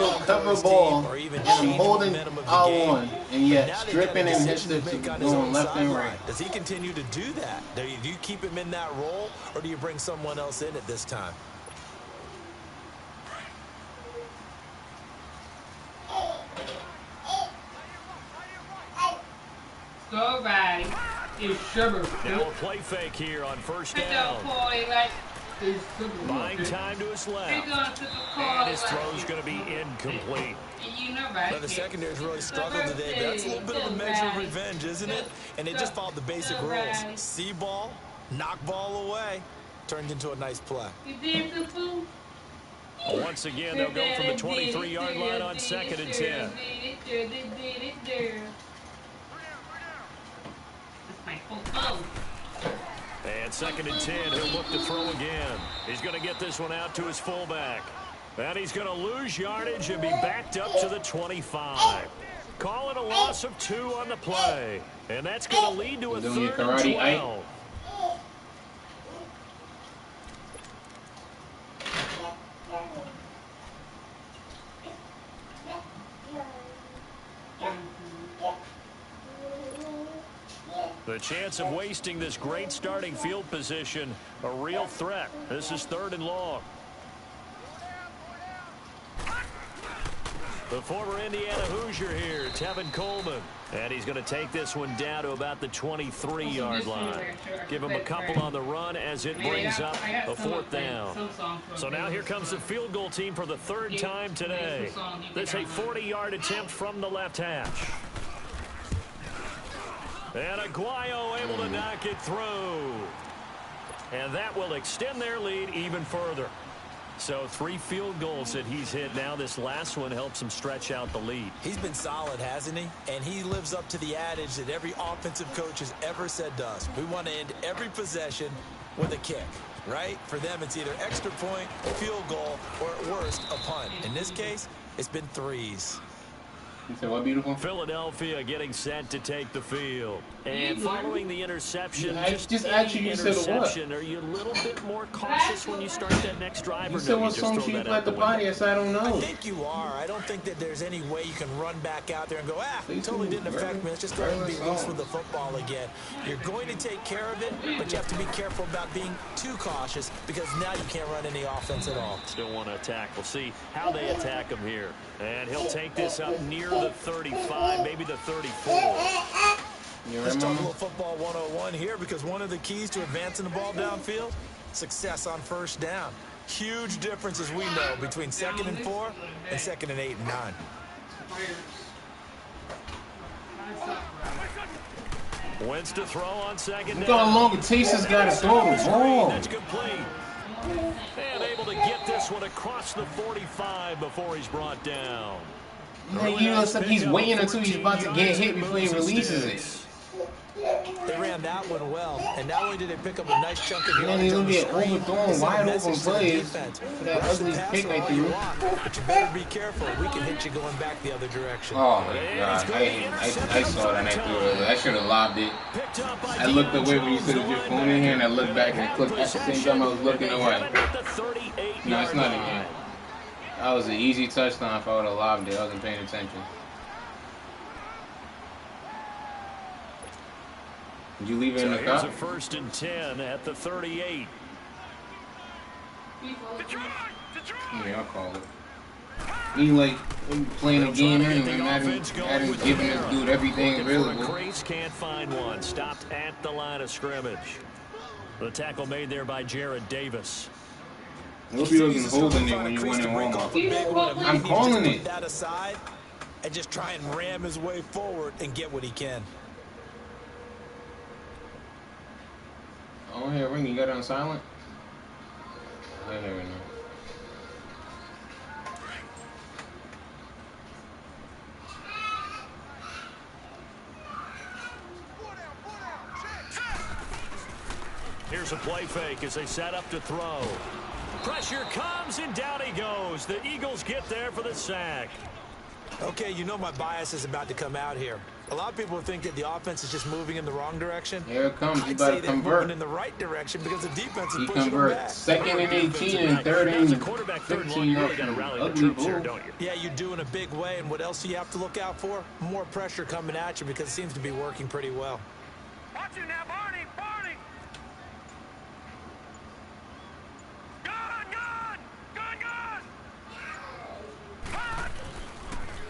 ball, and I'm holding R1, and yet stripping and distance going left and right. Does he continue to do that? Do you keep him in that role, or do you bring someone else in at this time? Go right. It's sugar. Now a play fake here on 1st down. Buying time to his left. And his throw's going to be incomplete. Well, the secondary's really struggled today, but that's a little bit of a measure of revenge, isn't it? And they just followed the basic rules. See ball, knock ball away. Turned into a nice play. Once again, they'll go from the 23-yard line on 2nd and 10. And 2nd and 10, he'll look to throw again. He's going to get this one out to his fullback. And he's going to lose yardage and be backed up to the 25. Call it a loss of 2 on the play. And that's going to lead to a 3rd and 12. The chance of wasting this great starting field position, a real threat. This is 3rd and long. The former Indiana Hoosier here, Tevin Coleman. And he's going to take this one down to about the 23-yard line. Give him a couple on the run as it brings up a 4th down. So now here comes the field goal team for the 3rd time today. This a 40-yard attempt from the left hash. And Aguayo able to knock it through. And that will extend their lead even further. So 3 field goals that he's hit now. This last one helps him stretch out the lead. He's been solid, hasn't he? And he lives up to the adage that every offensive coach has ever said to us. We want to end every possession with a kick, right? For them, it's either extra point, field goal, or at worst, a punt. In this case, it's been 3s. You said what, beautiful? Philadelphia getting set to take the field. And following the interception, just actually you said what? Are you a little bit more cautious when you start that next drive? You said what song she played the body? Yes, I don't know. I think you are. I don't think that there's any way you can run back out there and go, it totally didn't affect me. Let's just go ahead and be loose with the football again. You're going to take care of it, but you have to be careful about being too cautious because now you can't run any offense at all. Still want to attack. We'll see how they attack him here. And he'll take this up near the 35, maybe the 34. Let's talk a little football 101 here because one of the keys to advancing the ball downfield, success on 1st down. Huge difference, as we know, between 2nd and 4 and 2nd and 8 and 9. Wins to throw on second Look down. how long it takes this guy to throw the ball. That's complete. And able to get this one across the 45 before he's brought down. Yeah, you know, it's like he's waiting until he's about to get hit before he releases it. They ran that one well, and not only did they pick up a nice chunk of And then he's yardage gonna on the get screen, overthrown wide open plays for that ugly pick I threw. But you better be careful. We can hit you going back the other direction. Oh my god, I saw that and I threw it. I should have lobbed it. I looked away when you said it just phone in here, and I looked back and clicked at the same time I was looking away. No, it's not in here. That was an easy touchdown if I would have lobbed it. I wasn't paying attention. Did you leave it in the cup? Here's a 1st and 10 at the 38. Yeah, I'll call it. He like playing a game anyway, Madden giving this dude everything available. Grace can't find one. Stopped at the line of scrimmage. The tackle made there by Jared Davis. I hope he doesn't hold in it when you win in Walmart. I'm calling it. That aside and just try and ram his way forward and get what he can. Oh, here, ring. You got it on silent? I never know. Here's a play fake as they set up to throw. Pressure comes and down he goes. The Eagles get there for the sack. Okay, you know my bias is about to come out here. A lot of people think that the offense is just moving in the wrong direction. Here it comes. You I'd better say they're convert. moving in the right direction because the defense is He pushing them back. 2nd and 18 and 3rd and 15 up from ugly bull. Yeah, you do in a big way. And what else do you have to look out for? More pressure coming at you because it seems to be working pretty well. Watch you now, Barney! Barney! Gun!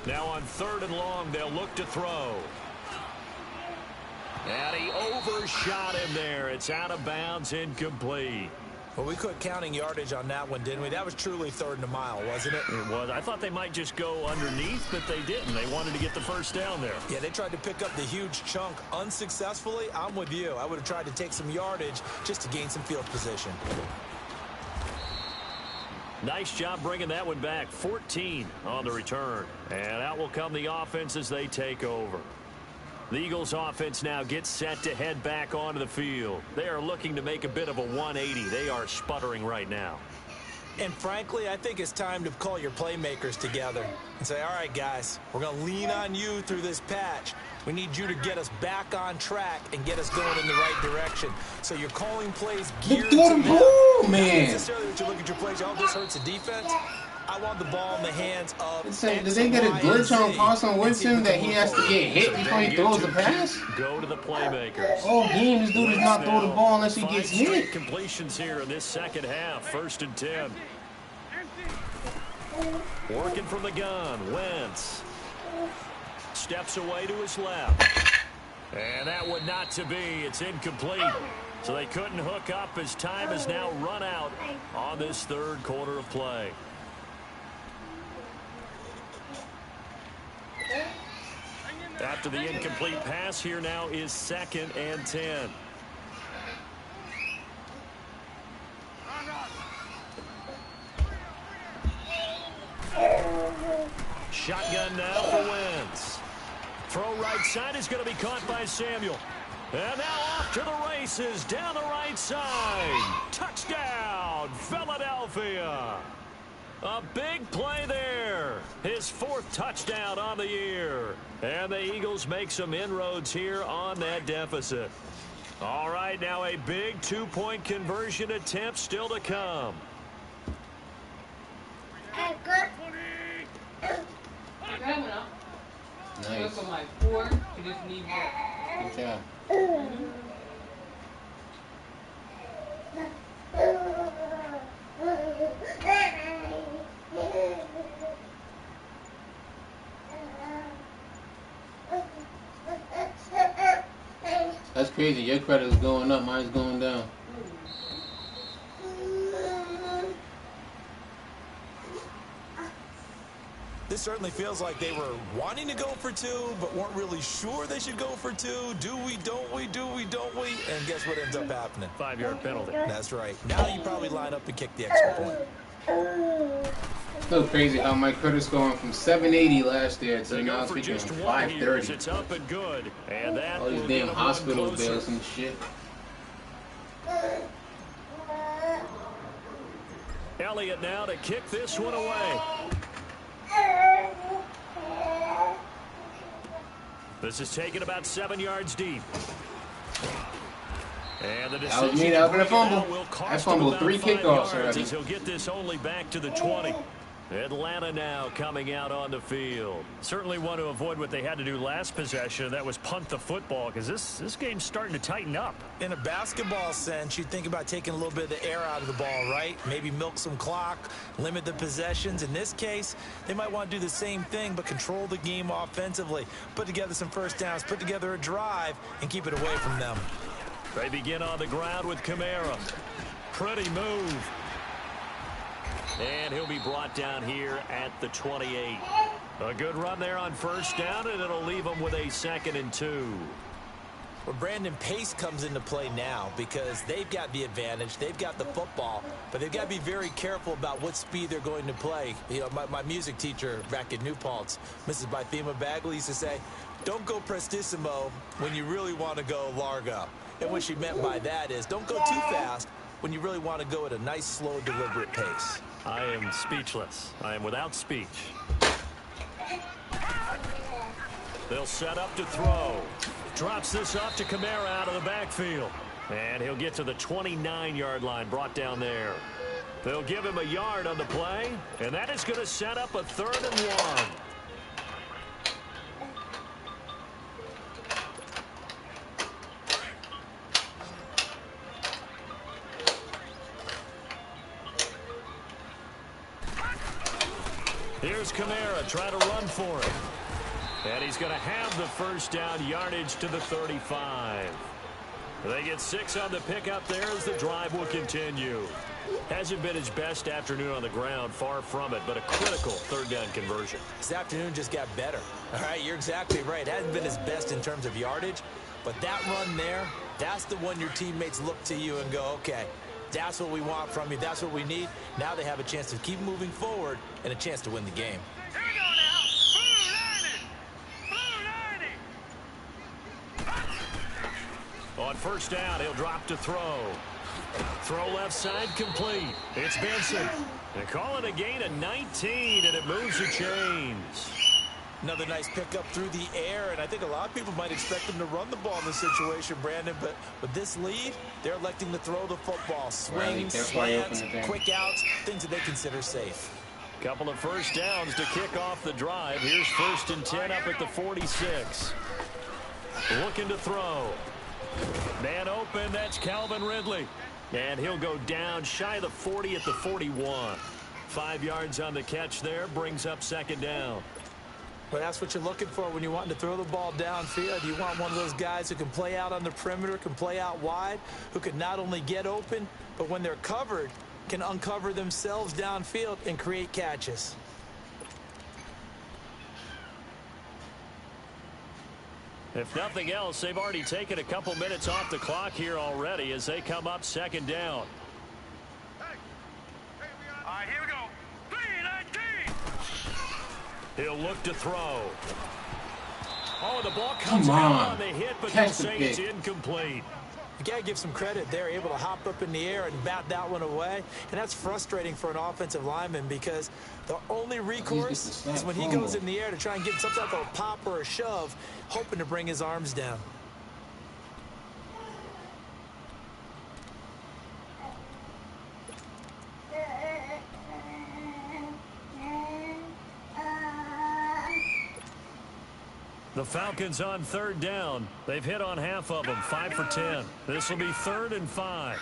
Now on 3rd and long, they'll look to throw. And he overshot him there. It's out of bounds, incomplete. Well, we quit counting yardage on that one, didn't we? That was truly 3rd and a mile, wasn't it? It was. I thought they might just go underneath, but they didn't. They wanted to get the 1st down there. Yeah, they tried to pick up the huge chunk unsuccessfully. I'm with you. I would have tried to take some yardage just to gain some field position. Nice job bringing that one back. 14 on the return. And out will come the offense as they take over. The Eagles offense now gets set to head back onto the field. They are looking to make a bit of a 180. They are sputtering right now. And frankly, I think it's time to call your playmakers together and say, all right, guys, we're going to lean on you through this patch. We need you to get us back on track and get us going in the right direction. So you're calling plays geared to them. Ball, man. Not necessarily that you look at your plays, oh, this hurts the defense. I want the ball in the hands of Did they get a glitch on Carson Winston that he has to get hit before he throws the pass? Go to the playmakers. Oh, game, this dude does not throw the ball unless he gets hit. Completions here in this 2nd half. 1st and 10. Working from the gun. Wentz steps away to his left. And that would not to be. It's incomplete. So they couldn't hook up as time has now run out on this 3rd quarter of play. After the incomplete pass, here now is 2nd and 10. Shotgun now for Wentz. Throw right side is going to be caught by Samuel. And now off to the races down the right side. Touchdown, Philadelphia. A big play there. His 4th touchdown on the year. And the Eagles make some inroads here on that deficit. All right, now a big 2-point conversion attempt still to come. Nice. For my 4, you just need that. Good job. That's crazy. Your credit is going up. Mine's going down. This certainly feels like they were wanting to go for 2, but weren't really sure they should go for 2. Do we, don't we, do we, don't we? And guess what ends up happening? 5-yard penalty. That's right. Now you probably line up and kick the extra point. So crazy how my credit's going from 780 last year to now speaking 530. It's up and good. And that all these damn hospital bills and shit. Elliott now to kick this one away. This is taken about 7 yards deep. And the decision that was me. Fumble. I fumbled 3 kickoffs already. He'll get this only back to the 20. Atlanta now coming out on the field. Certainly want to avoid what they had to do last possession. That was punt the football, because this game's starting to tighten up. In a basketball sense, you think about taking a little bit of the air out of the ball, right? Maybe milk some clock, limit the possessions. In this case, they might want to do the same thing, but control the game offensively. Put together some first downs, put together a drive, and keep it away from them. They begin on the ground with Kamara. Pretty move. And he'll be brought down here at the 28. A good run there on first down, and it'll leave them with a 2nd and 2. Well, Brandon, pace comes into play now because they've got the advantage. They've got the football, but they've got to be very careful about what speed they're going to play. You know, my music teacher back at New Paltz, Mrs. Bythema Bagley, used to say, don't go prestissimo when you really want to go largo. And what she meant by that is don't go too fast when you really want to go at a nice, slow, deliberate pace. I am speechless. I am without speech. They'll set up to throw. Drops this off to Kamara out of the backfield. And he'll get to the 29-yard line, brought down there. They'll give him a yard on the play, and that is going to set up a 3rd and 1. Here's Kamara trying to run for it. And he's going to have the first down, yardage to the 35. They get 6 on the pickup there as the drive will continue. Hasn't been his best afternoon on the ground, far from it, but a critical 3rd down conversion. This afternoon just got better. All right, you're exactly right. It hasn't been his best in terms of yardage, but that run there, that's the one your teammates look to you and go, okay, that's what we want from you. That's what we need. Now they have a chance to keep moving forward and a chance to win the game. Here we go now. Blue 90. On first down, he'll drop to throw. Throw left side complete. It's Benson. They call it a gain of 19, and it moves the chains. Another nice pickup through the air, and I think a lot of people might expect them to run the ball in this situation, Brandon, but with this lead, they're electing to throw the football. Swings, slants, quick outs, things that they consider safe. Couple of first downs to kick off the drive. Here's 1st and 10 up at the 46. Looking to throw. Man open, that's Calvin Ridley. And he'll go down shy of the 40 at the 41. 5 yards on the catch there, brings up 2nd down. Well, that's what you're looking for when you want to throw the ball downfield. You want one of those guys who can play out on the perimeter, can play out wide, who can not only get open, but when they're covered, can uncover themselves downfield and create catches. If nothing else, they've already taken a couple minutes off the clock here already as they come up 2nd down. All right, here we go. 3-19. He'll look to throw. Oh, the ball comes out on the hit, but they'll say it's incomplete. You got to give some credit. They're able to hop up in the air and bat that one away. And that's frustrating for an offensive lineman because the only recourse is when he goes in the air to try and get some type of a pop or a shove, hoping to bring his arms down. The Falcons on 3rd down. They've hit on half of them, 5 for 10. This will be 3rd and 5.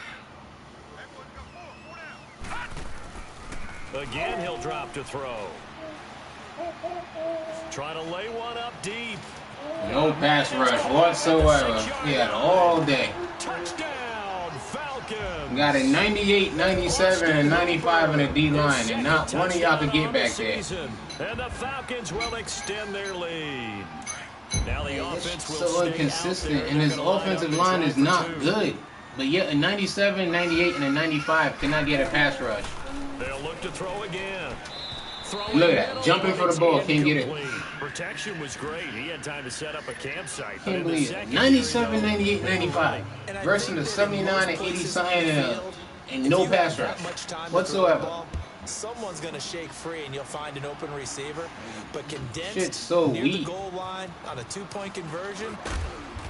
Again, he'll drop to throw. Trying to lay one up deep. No pass rush whatsoever. He had all day. Touchdown, Falcons. Got a 98, 97, and 95 in the D-line, and not one of y'all could get back there. And the Falcons will extend their lead. Now the offense will so inconsistent, and his offensive line is not good. But yet a 97, 98, and a 95 cannot get a pass rush. They'll look to throw again. Look at that, jumping for the ball, can't get it. Protection was great. He had time to set up a campsite. Can't believe it. 97, 98, 95 versus the 79 and 80 something and no pass rush whatsoever. Someone's going to shake free and you'll find an open receiver. But condensed shit's so near weak. The goal line on a 2-point conversion,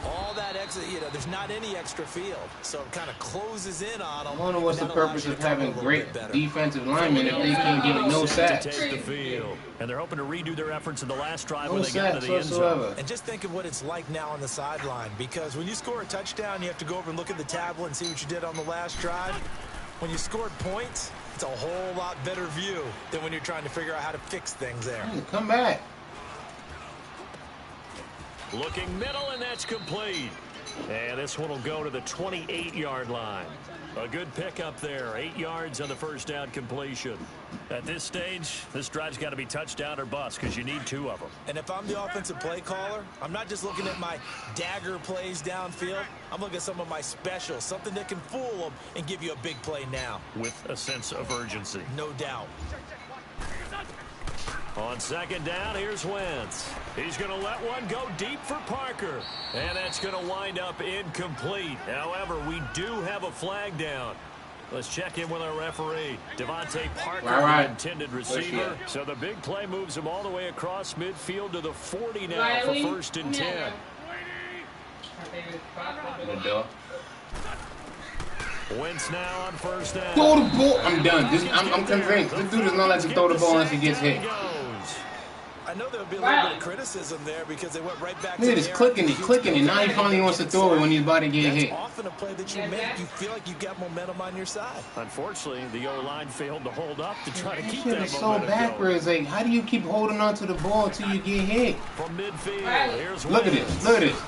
all that extra, there's not any extra field. So it kind of closes in on them. I wonder what's the purpose of having great defensive linemen if they can't get no sacks. And they're hoping to redo their efforts in the last drive No when they got to the end zone. And just think of what it's like now on the sideline, because when you score a touchdown, you have to go over and look at the tablet and see what you did on the last drive. When you scored points, it's a whole lot better view than when you're trying to figure out how to fix things there. Come back. Looking middle, and that's complete. And this one will go to the 28-yard line. A good pickup there. 8 yards on the first down completion. At this stage, this drive's got to be touchdown or bust because you need 2 of them. And if I'm the offensive play caller, I'm not just looking at my dagger plays downfield. I'm looking at some of my specials, something that can fool them and give you a big play now. With a sense of urgency. No doubt. On second down, here's Wentz. He's going to let one go deep for Parker. And that's going to wind up incomplete. However, we do have a flag down. Let's check in with our referee. Devontae Parker, the intended receiver. So the big play moves him all the way across midfield to the 40 now for 1st and 10. Wentz now on first down. Throw the ball. I'm done. I'm convinced. This dude does not like to throw the ball unless he gets hit. I know there'll be a little bit of criticism there because they went right back to the just clicking and now he finally wants to throw it when he's about to get hit. Often a play that you make, you feel like you got momentum on your side. Unfortunately, the O-line failed to hold up to try to keep that momentum so backwards. Like, how do you keep holding on to the ball until you get hit? From midfield, here's Look at this. Look at this.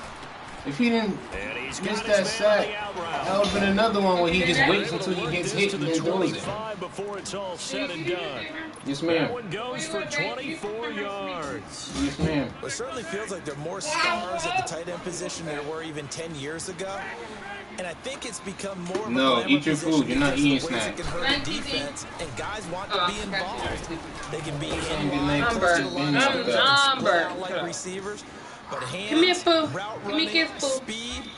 If he didn't miss that sack, that would have been another one where he just waits until he gets hit and then throws it. Before it's all said and done. Yes, ma'am. That one goes for 24 yards. Yes, ma'am. It certainly feels like there are more stars at the tight end position than there were even 10 years ago. And I think it's become more of a eat your food. You're not eating snacks. Defense, and guys want to be involved. They can be like receivers. But hands, route running, speed,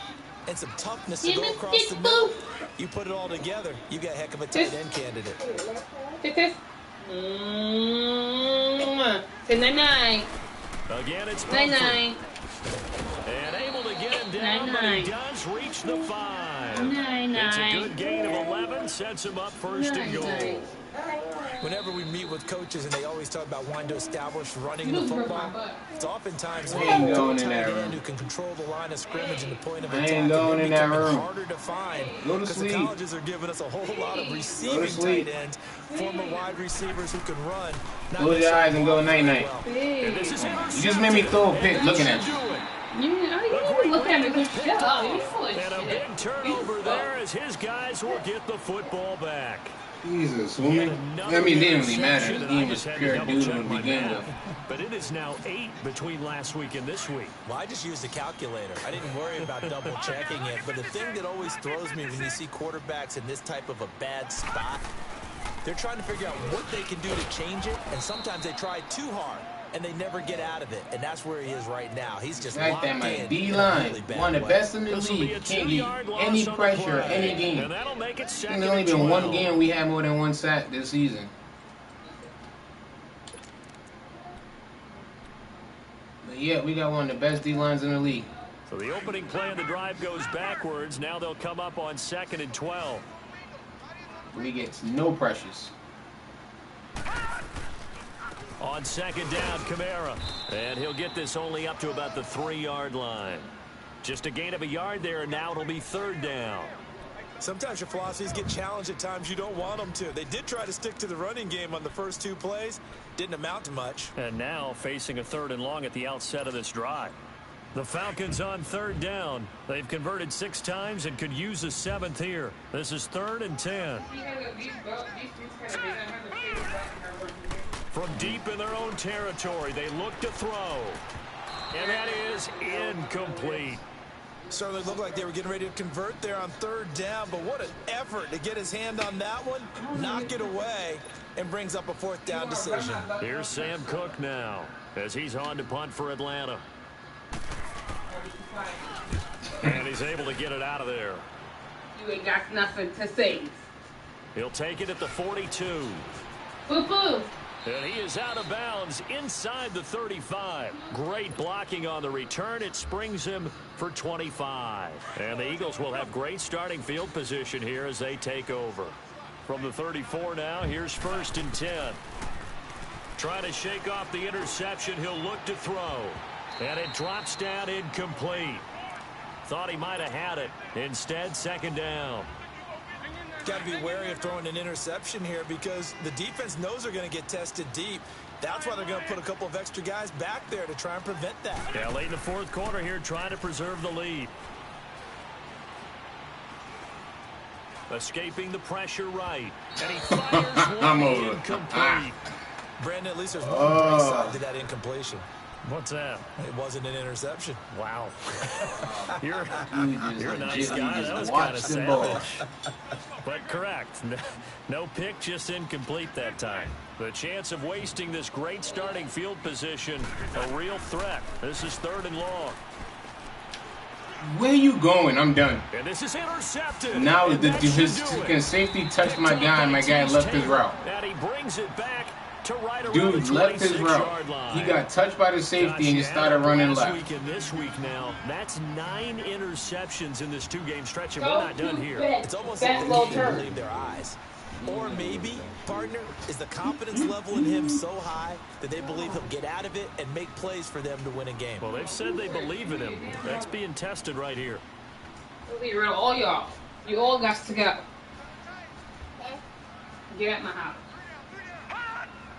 and some toughness to go across the middle. You put it all together, you got a heck of a tight end candidate. Again, it's Pumphrey. And able to get him down, but he does reach the 5. It's a good gain of 11, sets him up 1st and goal. Whenever we meet with coaches and they always talk about wanting to establish running in the football, it's oftentimes who can control the line of scrimmage and the point of attack. Harder to find because the colleges are giving us a whole lot of receiving tight ends, former wide receivers who can run. Close your eyes and go night-night. You just made me throw a pick looking at you. Look at me. Shut up. You're full of shit. And a big turnover there as his guys will get the football back. Jesus, I mean, it didn't really matter. The game was pure doodle to begin with. But it is now 8 between last week and this week. Well, I just used a calculator. I didn't worry about double checking it. But the thing that always throws me when you see quarterbacks in this type of a bad spot, they're trying to figure out what they can do to change it. And sometimes they try too hard, and they never get out of it. And that's where he is right now. He's just like that, my D-line, one of the best in the league, can't get any pressure, any game. And that'll make it there's only been one game we had more than 1 sack this season. But yeah, we got one of the best D-lines in the league. So the opening play of the drive goes backwards. Now they'll come up on 2nd and 12. We get no pressures. On 2nd down, Kamara. And he'll get this only up to about the 3-yard line. Just a gain of a yard there, and now it'll be 3rd down. Sometimes your philosophies get challenged at times you don't want them to. They did try to stick to the running game on the first 2 plays. Didn't amount to much. And now facing a 3rd and long at the outset of this drive. The Falcons on 3rd down. They've converted 6 times and could use a 7th here. This is 3rd and 10. From deep in their own territory, they look to throw. And that is incomplete. Certainly looked like they were getting ready to convert there on 3rd down, but what an effort to get his hand on that one, knock it away, and brings up a 4th down decision. Here's Sam Cook now as he's on to punt for Atlanta. And he's able to get it out of there. You ain't got nothing to say. He'll take it at the 42. Boo-boo. And he is out of bounds inside the 35. Great blocking on the return. It springs him for 25. And the Eagles will have great starting field position here as they take over. From the 34 now, here's 1st and 10. Trying to shake off the interception. He'll look to throw. And it drops down incomplete. Thought he might have had it. Instead, 2nd down. Got to be wary of throwing an interception here because the defense knows they're going to get tested deep. That's why they're going to put a couple of extra guys back there to try and prevent that. Yeah, late in the 4th quarter here, trying to preserve the lead. Escaping the pressure right. And he fires one incomplete. Brandon, at least there's one bright side to that incompletion. What's that? It wasn't an interception. Wow. You're a nice guy. That was kind of savage. But correct. No pick, just incomplete that time. The chance of wasting this great starting field position, a real threat. This is 3rd and long. Where you going? I'm done. And this is intercepted. Now his safety touched my guy, and my guy left his route. And he brings it back to right around Dude left his route. He got touched by the safety and just started running left. Week and this week now, that's 9 interceptions in this 2-game stretch, and we're not done here. It's almost like they can't believe their eyes. Or maybe, partner, is the confidence level in him so high that they believe he'll get out of it and make plays for them to win a game. Well, they've said they believe in him. That's being tested right here. We'll get rid of all y'all. You all got to go. Get at my house.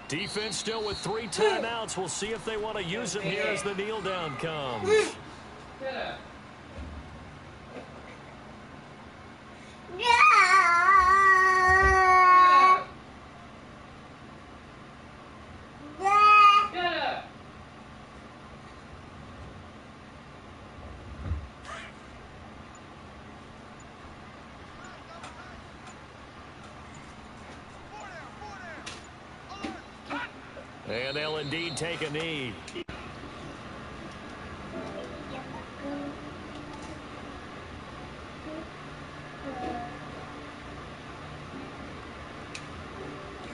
Defense still with 3 timeouts. We'll see if they want to use them here as the kneel down comes. And they'll indeed take a knee.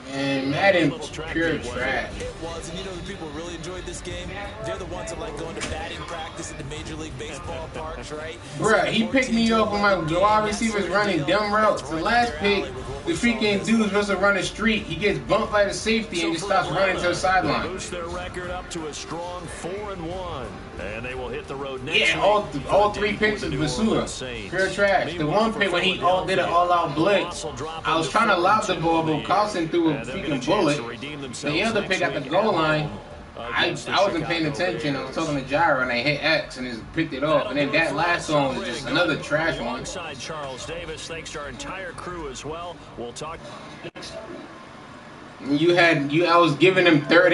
Man, Madden's pure trash. It was, and you know the people who really enjoyed this game? They're the ones that like going to batting practice at the Major League Baseball parks, right? Bruh, he picked me up when my wide receivers running dumb routes. The last pick, the freaking dude's supposed to run a streak. He gets bumped by the safety and just stops running to the sideline. Boost their record up to a strong 4-1. And they will hit the road next Yeah, all 3 picks of Basura. Pure trash. The one pick when he did an all-out blitz, I was trying to lob the ball, but Carlson threw a freaking bullet. The other pick at the goal line, I wasn't paying attention. I was talking to Gyra, and I hit X and just picked it off. And then that last one was just another trash one. Alongside Charles Davis, thanks to our entire crew as well. We'll talk. I was giving him 3rd